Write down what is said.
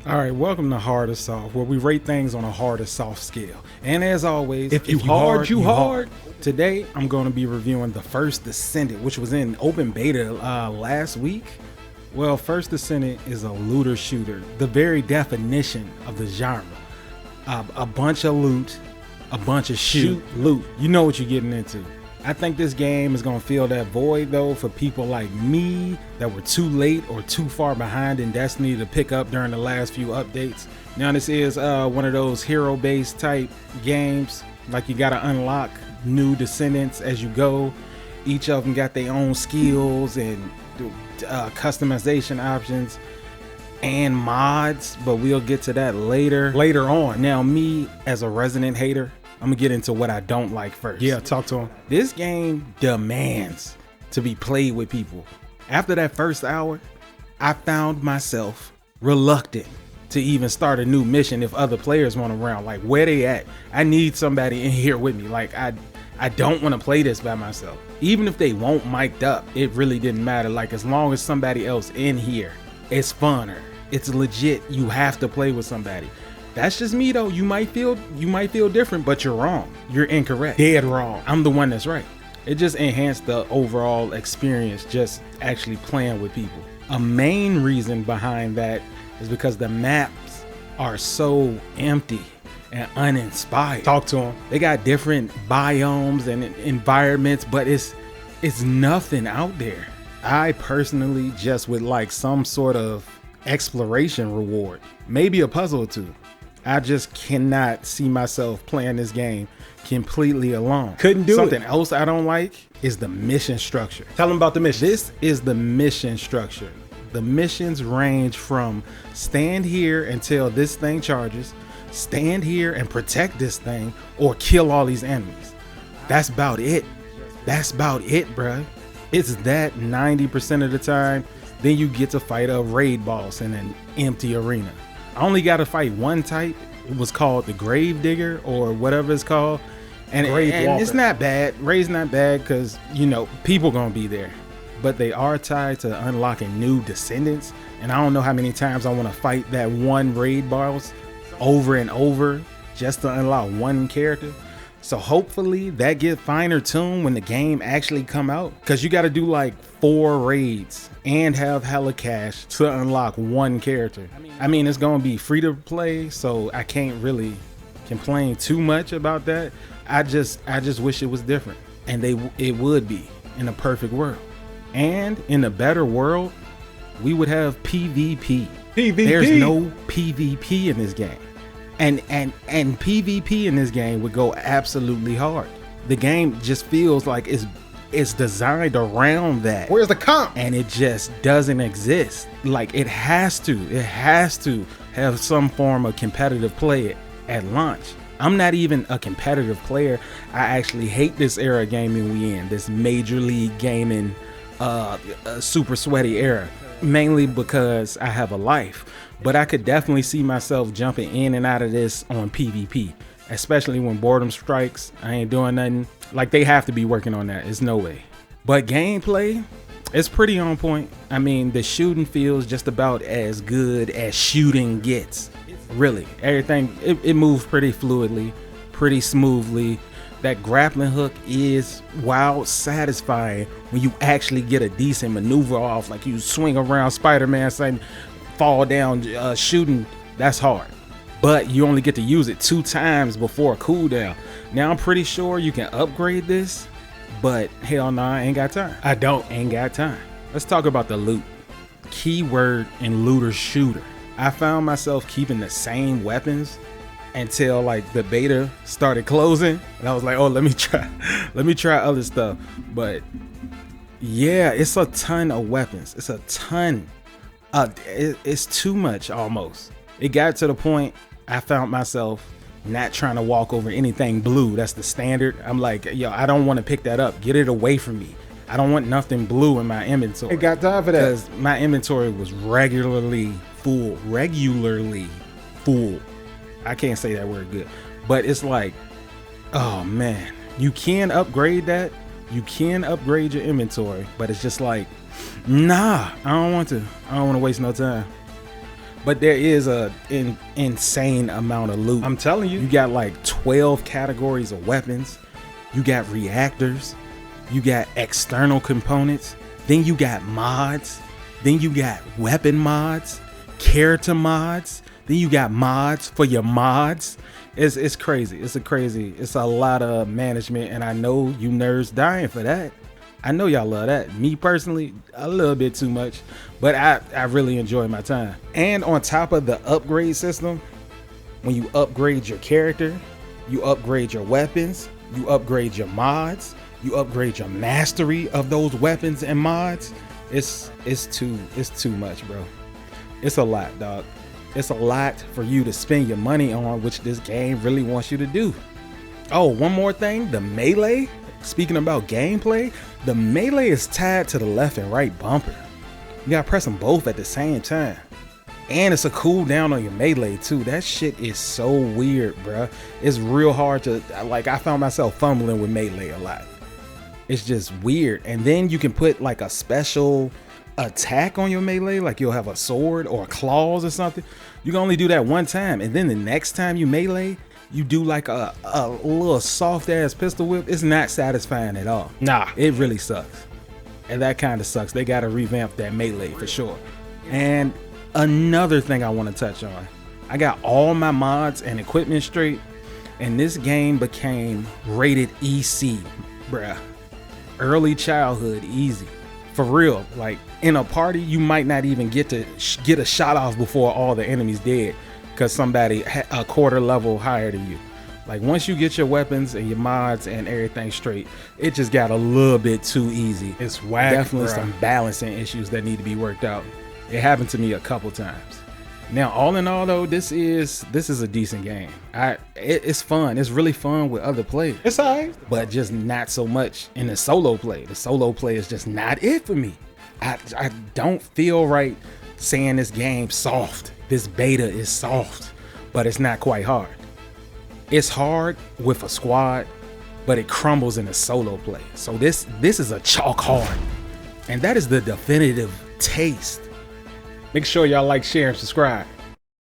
All right, welcome to Hard or Soft, where we rate things on a hard or soft scale. And as always, If you hard, you hard. Today, I'm going to be reviewing the first Descendant, which was in open beta last week. Well, first Descendant is a looter shooter, the very definition of the genre. A bunch of loot, a bunch of shoot, loot. You know what you're getting into. I think this game is going to fill that void, though, for people like me that were too late or too far behind in Destiny to pick up during the last few updates. Now, this is one of those hero-based type games. Like, you got to unlock new Descendants as you go. Each of them got their own skills and customization options and mods, but we'll get to that later on. Now, me as a resident hater, I'm gonna get into what I don't like first. Yeah, talk to him. This game demands to be played with people. After that first hour, I found myself reluctant to even start a new mission if other players weren't around. Like, where they at? I need somebody in here with me. Like, I don't want to play this by myself. Even if they won't mic'd up, it really didn't matter. Like, as long as somebody else in here, it's funner. It's legit. You have to play with somebody. That's just me though. You might feel different, but you're wrong. You're incorrect. Dead wrong. I'm the one that's right. It just enhanced the overall experience just actually playing with people. A main reason behind that is because the maps are so empty and uninspired. Talk to him. They got different biomes and environments, but it's nothing out there. I personally just would like some sort of exploration reward, maybe a puzzle or two. I just cannot see myself playing this game completely alone. Couldn't do Something it. else I don't like is the mission structure. Tell them about the mission. This is the mission structure. The missions range from stand here until this thing charges, stand here and protect this thing, or kill all these enemies. That's about it. That's about it, bruh. It's that 90% of the time. Then you get to fight a raid boss in an empty arena. I only got to fight one type. It was called the Grave Digger or whatever it's called. And it's not bad. Raid's not bad because, you know, people gonna be there. But they are tied to unlocking new Descendants. And I don't know how many times I want to fight that one raid boss over and over just to unlock one character. So hopefully that get finer tuned when the game actually come out, because you got to do like 4 raids and have hella cash to unlock one character. I mean, it's gonna be free to play, so I can't really complain too much about that. I just wish it was different, and it would be in a perfect world. And in a better world, we would have PvP. There's no PvP in this game. And PvP in this game would go absolutely hard. The game just feels like it's designed around that. Where's the comp? And it just doesn't exist. Like, it has to have some form of competitive play at launch. I'm not even a competitive player. I actually hate this era of gaming we in, this major league gaming, super sweaty era, mainly because I have a life. But I could definitely see myself jumping in and out of this on PvP, especially when boredom strikes. I ain't doing nothing. Like, they have to be working on that. There's no way. But gameplay, it's pretty on point. I mean, the shooting feels just about as good as shooting gets. Really, everything, it moves pretty fluidly, pretty smoothly. That grappling hook is, while satisfying, when you actually get a decent maneuver off, like you swing around Spider-Man saying, fall down shooting, that's hard. But you only get to use it 2 times before a cooldown. Now I'm pretty sure you can upgrade this, but hell no, I ain't got time. Ain't got time. Let's talk about the loot. Keyword in looter shooter. I found myself keeping the same weapons until like the beta started closing, and I was like, oh, let me try other stuff. But yeah, it's a ton of weapons. It's a ton. It's too much almost. It got to the point I found myself not trying to walk over anything blue. That's the standard. I'm like, yo, I don't want to pick that up. Get it away from me. I don't want nothing blue in my inventory. Ain't got time for that. Because my inventory was regularly full. I can't say that word good. But it's like, oh man, you can upgrade that. You can upgrade your inventory, but it's just like, nah, I don't want to waste no time. But there is a insane amount of loot. I'm telling you. You got like 12 categories of weapons. You got reactors. You got external components. Then you got mods. Then you got weapon mods, character mods. Then you got mods for your mods. It's crazy. It's a lot of management, and I know you nerds dying for that. I know y'all love that. Me personally, a little bit too much, but I really enjoy my time. And on top of the upgrade system, when you upgrade your character, you upgrade your weapons, you upgrade your mods, you upgrade your mastery of those weapons and mods. It's too much, bro. It's a lot, dog. It's a lot for you to spend your money on, which this game really wants you to do. Oh, one more thing, the melee. Speaking about gameplay, the melee is tied to the left and right bumper. You gotta press them both at the same time. And it's a cooldown on your melee too. That shit is so weird, bruh. It's real hard to, like, I found myself fumbling with melee a lot. It's just weird. And then you can put like a special attack on your melee, like you'll have a sword or claws or something. You can only do that one time, and then the next time you melee, you do like a little soft ass pistol whip. It's not satisfying at all. Nah, it really sucks. And that kind of sucks. They got to revamp that melee for sure. And another thing I want to touch on, I got all my mods and equipment straight, and this game became rated EC, bruh. Early childhood easy. For real, like in a party, you might not even get to get a shot off before all the enemies dead, because somebody a quarter level higher than you. Like once you get your weapons and your mods and everything straight, it just got a little bit too easy. It's whack. Definitely bro. Some balancing issues that need to be worked out. It happened to me a couple times. Now, all in all though, this is a decent game. It's fun. It's really fun with other players. It's alright, but just not so much in the solo play. The solo play is just not it for me. I don't feel right saying this game's soft. This beta is soft, but it's not quite hard. It's hard with a squad, but it crumbles in a solo play. So this is a chalk hard, and that is the definitive taste. Make sure y'all like, share, and subscribe.